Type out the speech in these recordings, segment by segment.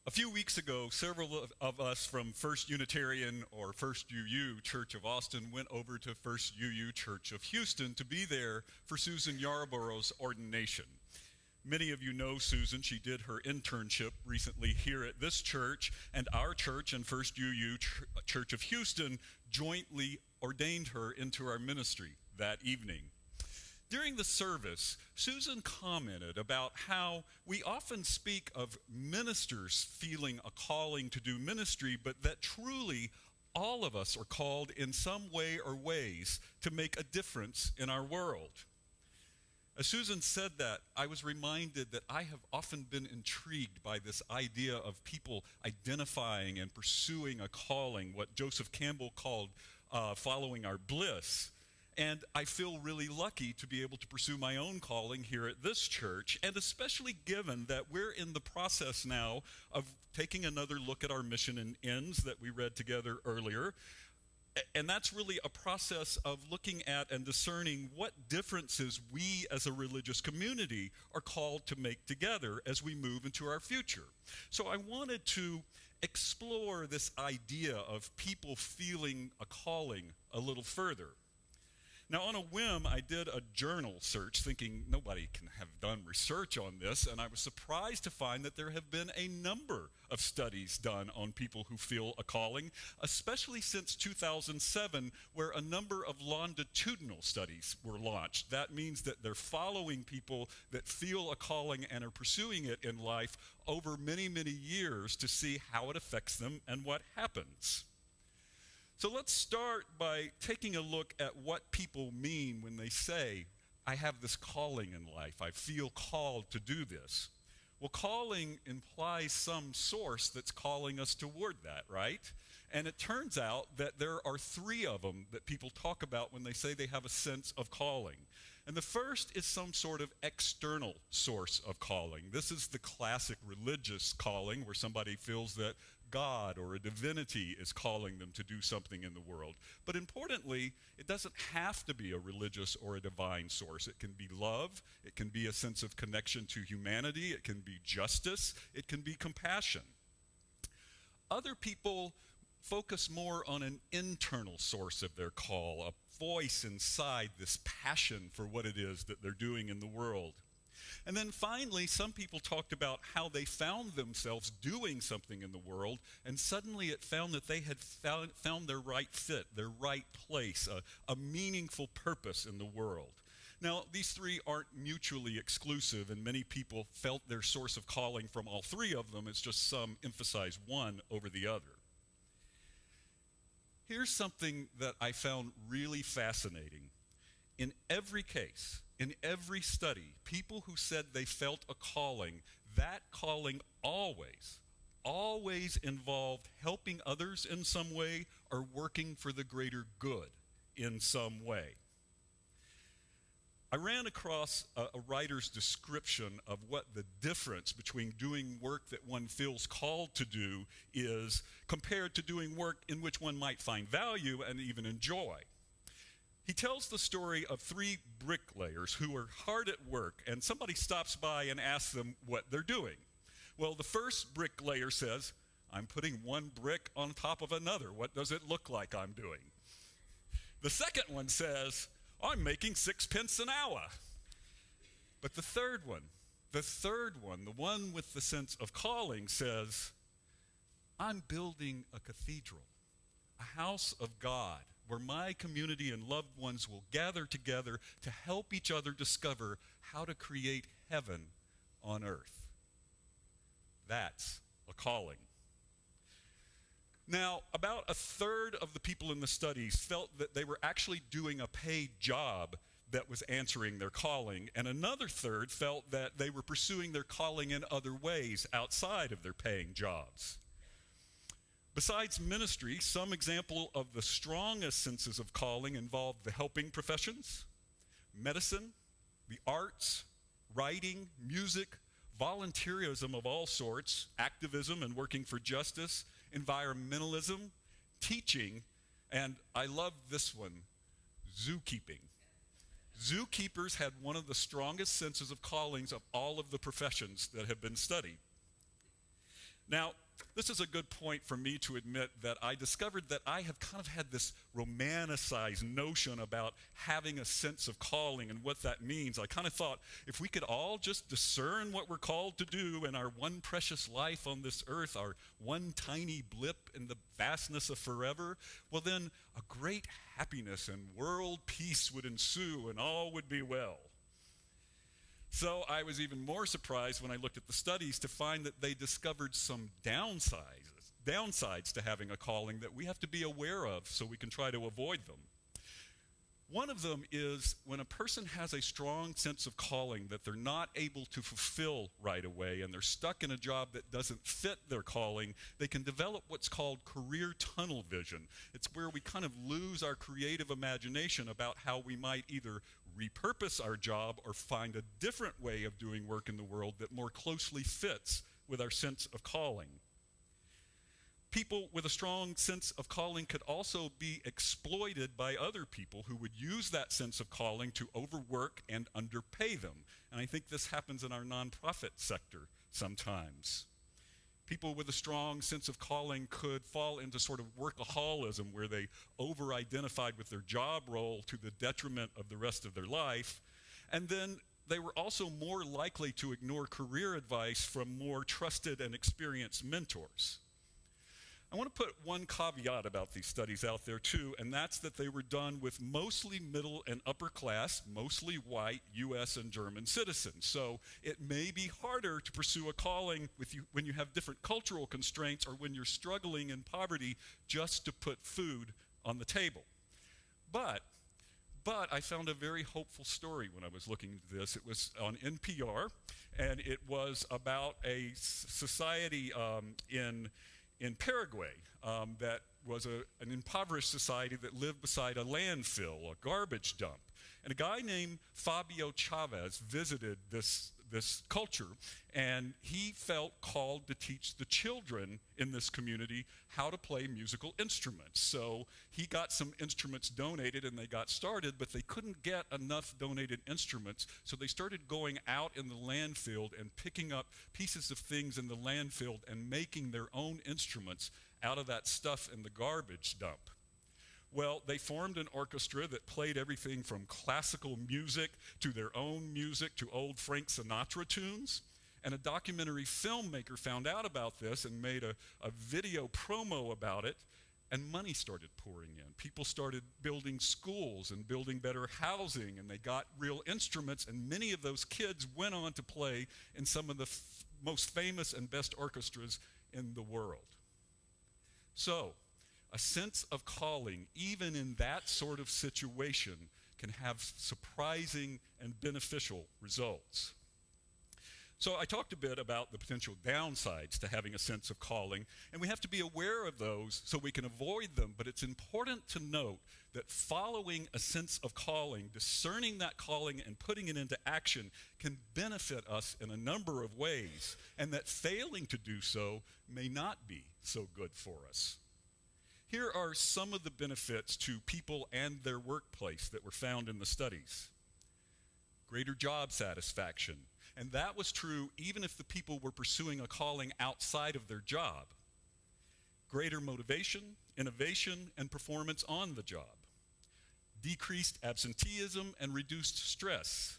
A few weeks ago, several of us from First Unitarian or First UU Church of Austin went over to First UU Church of Houston to be there for Susan Yarborough's ordination. Many of you know Susan. She did her internship recently here at this church, and our church and First UU Church of Houston jointly ordained her into our ministry that evening. During the service, Susan commented about how we often speak of ministers feeling a calling to do ministry, but that truly all of us are called in some way or ways to make a difference in our world. As Susan said that, I was reminded that I have often been intrigued by this idea of people identifying and pursuing a calling, what Joseph Campbell called following our bliss. And I feel really lucky to be able to pursue my own calling here at this church, and especially given that we're in the process now of taking another look at our mission and ends that we read together earlier. And that's really a process of looking at and discerning what differences we as a religious community are called to make together as we move into our future. So I wanted to explore this idea of people feeling a calling a little further. Now, on a whim, I did a journal search thinking nobody can have done research on this, and I was surprised to find that there have been a number of studies done on people who feel a calling, especially since 2007, where a number of longitudinal studies were launched. That means that they're following people that feel a calling and are pursuing it in life over many, many years to see how it affects them and what happens. So let's start by taking a look at what people mean when they say, I have this calling in life. I feel called to do this. Well, calling implies some source that's calling us toward that, right? And it turns out that there are three of them that people talk about when they say they have a sense of calling. And the first is some sort of external source of calling. This is the classic religious calling where somebody feels that God or a divinity is calling them to do something in the world. But importantly, it doesn't have to be a religious or a divine source. It can be love, it can be a sense of connection to humanity, it can be justice, it can be compassion. Other people focus more on an internal source of their call, a voice inside this passion for what it is that they're doing in the world. And then finally, some people talked about how they found themselves doing something in the world, and suddenly it found that they had found their right fit, their right place, a meaningful purpose in the world. Now, these three aren't mutually exclusive, and many people felt their source of calling from all three of them. It's just some emphasize one over the other. Here's something that I found really fascinating. In every case, in every study, people who said they felt a calling, that calling always involved helping others in some way or working for the greater good in some way. I ran across a writer's description of what the difference between doing work that one feels called to do is compared to doing work in which one might find value and even enjoy. He tells the story of three bricklayers who are hard at work, and somebody stops by and asks them what they're doing. Well, the first bricklayer says, I'm putting one brick on top of another. What does it look like I'm doing? The second one says, I'm making 6 pence an hour. But the third one, the one with the sense of calling says, I'm building a cathedral, a house of God, where my community and loved ones will gather together to help each other discover how to create heaven on earth. That's a calling. Now, about a third of the people in the studies felt that they were actually doing a paid job that was answering their calling, and another third felt that they were pursuing their calling in other ways outside of their paying jobs. Besides ministry, some example of the strongest senses of calling involve the helping professions, medicine, the arts, writing, music, volunteerism of all sorts, activism and working for justice, environmentalism, teaching, and I love this one, zookeeping. Zookeepers had one of the strongest senses of callings of all of the professions that have been studied. Now, this is a good point for me to admit that I discovered that I have kind of had this romanticized notion about having a sense of calling and what that means. I kind of thought if we could all just discern what we're called to do in our one precious life on this earth, our one tiny blip in the vastness of forever, well then a great happiness and world peace would ensue and all would be well. So I was even more surprised when I looked at the studies to find that they discovered some downsides to having a calling that we have to be aware of so we can try to avoid them. One of them is when a person has a strong sense of calling that they're not able to fulfill right away and they're stuck in a job that doesn't fit their calling, they can develop what's called career tunnel vision. It's where we kind of lose our creative imagination about how we might either repurpose our job or find a different way of doing work in the world that more closely fits with our sense of calling. People with a strong sense of calling could also be exploited by other people who would use that sense of calling to overwork and underpay them. And I think this happens in our nonprofit sector sometimes. People with a strong sense of calling could fall into sort of workaholism where they over-identified with their job role to the detriment of the rest of their life. And then they were also more likely to ignore career advice from more trusted and experienced mentors. I want to put one caveat about these studies out there too, and that's that they were done with mostly middle and upper class, mostly white US and German citizens. So it may be harder to pursue a calling with you when you have different cultural constraints or when you're struggling in poverty just to put food on the table. But I found a very hopeful story when I was looking into this. It was on NPR, and it was about a society in Paraguay that was an impoverished society that lived beside a landfill, a garbage dump. And a guy named Fabio Chavez visited this culture, and he felt called to teach the children in this community how to play musical instruments. So he got some instruments donated and they got started, but they couldn't get enough donated instruments, so they started going out in the landfill and picking up pieces of things in the landfill and making their own instruments out of that stuff in the garbage dump. Well, they formed an orchestra that played everything from classical music to their own music to old Frank Sinatra tunes. And a documentary filmmaker found out about this and made a video promo about it, and money started pouring in. People started building schools and building better housing, and they got real instruments, and many of those kids went on to play in some of the most famous and best orchestras in the world. So, a sense of calling, even in that sort of situation, can have surprising and beneficial results. So I talked a bit about the potential downsides to having a sense of calling, and we have to be aware of those so we can avoid them, but it's important to note that following a sense of calling, discerning that calling and putting it into action can benefit us in a number of ways, and that failing to do so may not be so good for us. Here are some of the benefits to people and their workplace that were found in the studies. Greater job satisfaction, and that was true even if the people were pursuing a calling outside of their job. Greater motivation, innovation, and performance on the job. Decreased absenteeism and reduced stress.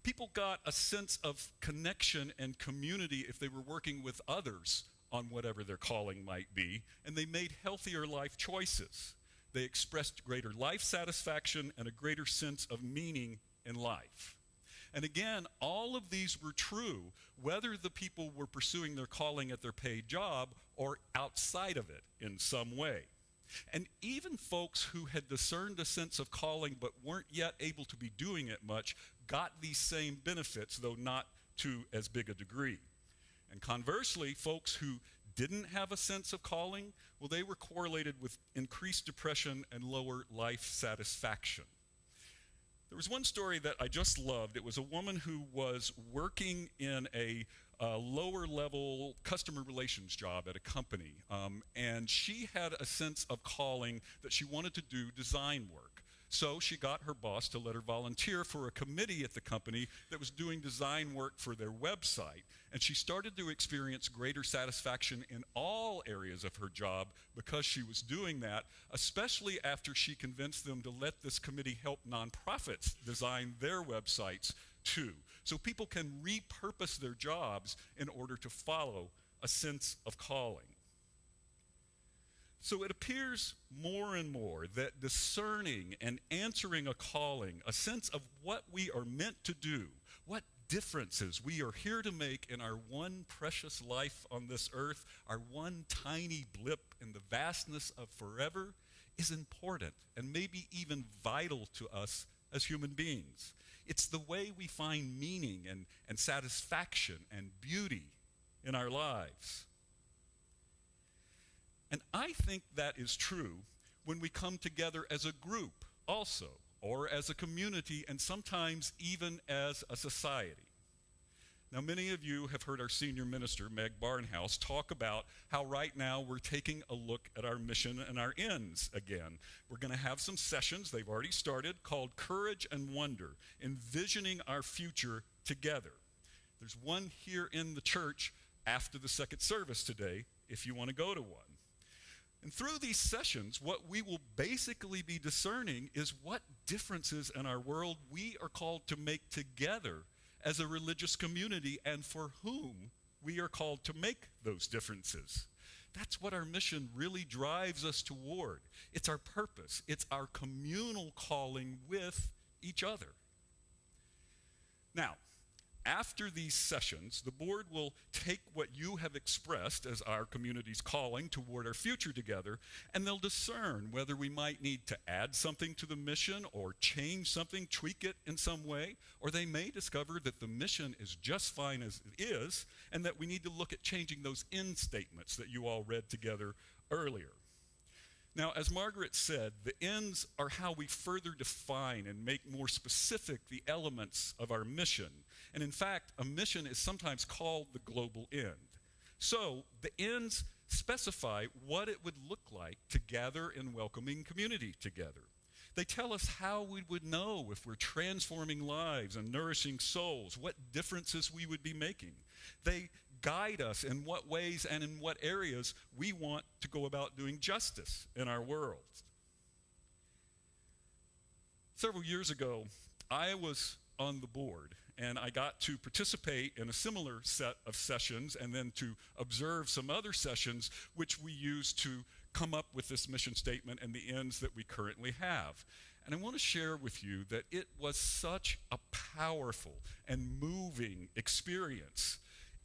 People got a sense of connection and community if they were working with others on whatever their calling might be, and they made healthier life choices. They expressed greater life satisfaction and a greater sense of meaning in life. And again, all of these were true whether the people were pursuing their calling at their paid job or outside of it in some way. And even folks who had discerned a sense of calling but weren't yet able to be doing it much got these same benefits, though not to as big a degree. And conversely, folks who didn't have a sense of calling, well, they were correlated with increased depression and lower life satisfaction. There was one story that I just loved. It was a woman who was working in a lower level customer relations job at a company, and she had a sense of calling that she wanted to do design work. So she got her boss to let her volunteer for a committee at the company that was doing design work for their website. And she started to experience greater satisfaction in all areas of her job because she was doing that, especially after she convinced them to let this committee help nonprofits design their websites too. So people can repurpose their jobs in order to follow a sense of calling. So it appears more and more that discerning and answering a calling, a sense of what we are meant to do, what differences we are here to make in our one precious life on this earth, our one tiny blip in the vastness of forever, is important and maybe even vital to us as human beings. It's the way we find meaning and satisfaction and beauty in our lives. And I think that is true when we come together as a group also, or as a community, and sometimes even as a society. Now, many of you have heard our senior minister, Meg Barnhouse, talk about how right now we're taking a look at our mission and our ends again. We're going to have some sessions, they've already started, called Courage and Wonder, envisioning our future together. There's one here in the church after the second service today, if you want to go to one. And through these sessions, what we will basically be discerning is what differences in our world we are called to make together as a religious community, and for whom we are called to make those differences. That's what our mission really drives us toward. It's our purpose. It's our communal calling with each other. Now, after these sessions, the board will take what you have expressed as our community's calling toward our future together, and they'll discern whether we might need to add something to the mission or change something, tweak it in some way, or they may discover that the mission is just fine as it is, and that we need to look at changing those end statements that you all read together earlier. Now, as Margaret said, the ends are how we further define and make more specific the elements of our mission. And in fact, a mission is sometimes called the global end. So the ends specify what it would look like to gather in welcoming community together. They tell us how we would know if we're transforming lives and nourishing souls, what differences we would be making. They guide us in what ways and in what areas we want to go about doing justice in our world. Several years ago, I was on the board, and I got to participate in a similar set of sessions and then to observe some other sessions which we used to come up with this mission statement and the ends that we currently have. And I want to share with you that it was such a powerful and moving experience.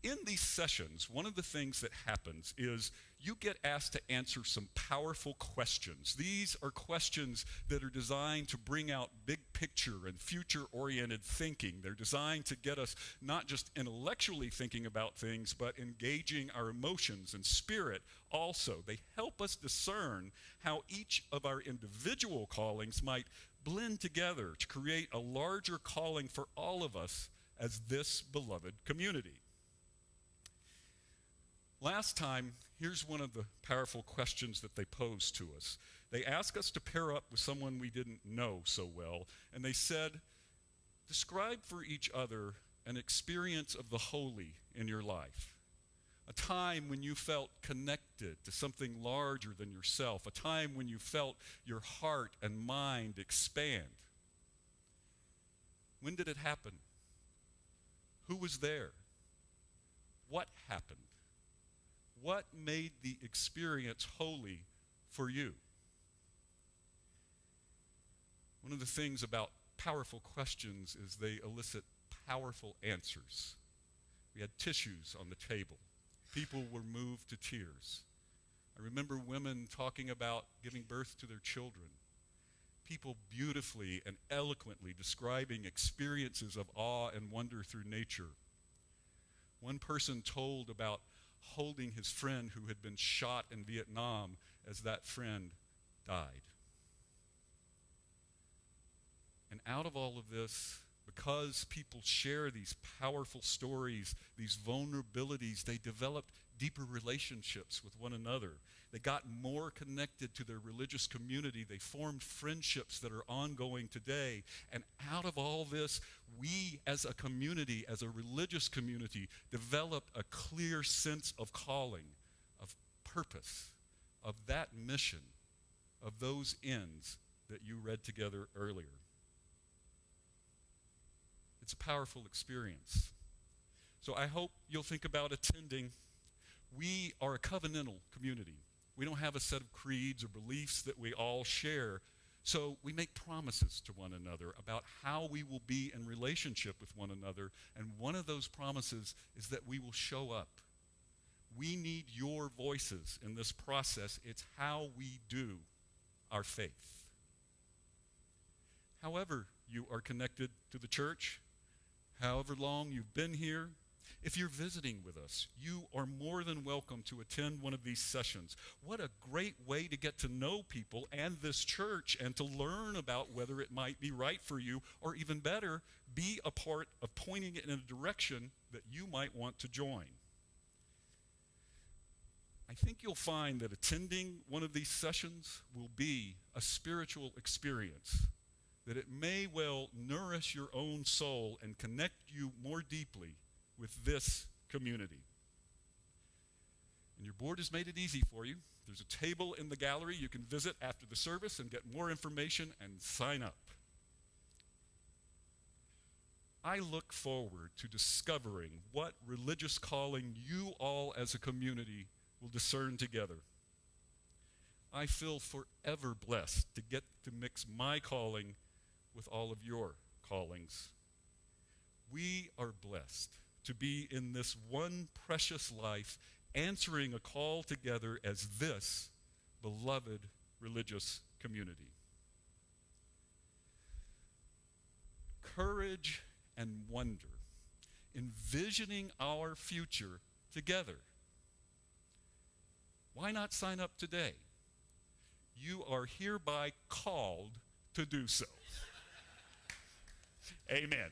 In these sessions, one of the things that happens is you get asked to answer some powerful questions. These are questions that are designed to bring out big picture and future-oriented thinking. They're designed to get us not just intellectually thinking about things, but engaging our emotions and spirit also. They help us discern how each of our individual callings might blend together to create a larger calling for all of us as this beloved community. Last time, here's one of the powerful questions that they posed to us. They asked us to pair up with someone we didn't know so well, and they said, describe for each other an experience of the holy in your life. A time when you felt connected to something larger than yourself. A time when you felt your heart and mind expand. When did it happen? Who was there? What happened? What made the experience holy for you? One of the things about powerful questions is they elicit powerful answers. We had tissues on the table. People were moved to tears. I remember women talking about giving birth to their children. People beautifully and eloquently describing experiences of awe and wonder through nature. One person told about holding his friend who had been shot in Vietnam as that friend died. And out of all of this, Because people share these powerful stories, these vulnerabilities, they developed deeper relationships with one another. They got more connected to their religious community. They formed friendships that are ongoing today. And out of all this, we as a community, as a religious community, developed a clear sense of calling, of purpose, of that mission, of those ends that you read together earlier. It's a powerful experience. So I hope you'll think about attending. We are a covenantal community. We don't have a set of creeds or beliefs that we all share. So we make promises to one another about how we will be in relationship with one another. And one of those promises is that we will show up. We need your voices in this process. It's how we do our faith. However you are connected to the church, however long you've been here, if you're visiting with us, you are more than welcome to attend one of these sessions. What a great way to get to know people and this church and to learn about whether it might be right for you, or even better, be a part of pointing it in a direction that you might want to join. I think you'll find that attending one of these sessions will be a spiritual experience, that it may well nourish your own soul and connect you more deeply with this community. And your board has made it easy for you. There's a table in the gallery you can visit after the service and get more information and sign up. I look forward to discovering what religious calling you all as a community will discern together. I feel forever blessed to get to mix my calling with all of your callings. We are blessed to be in this one precious life, answering a call together as this beloved religious community. Courage and wonder, envisioning our future together. Why not sign up today? You are hereby called to do so. Amen.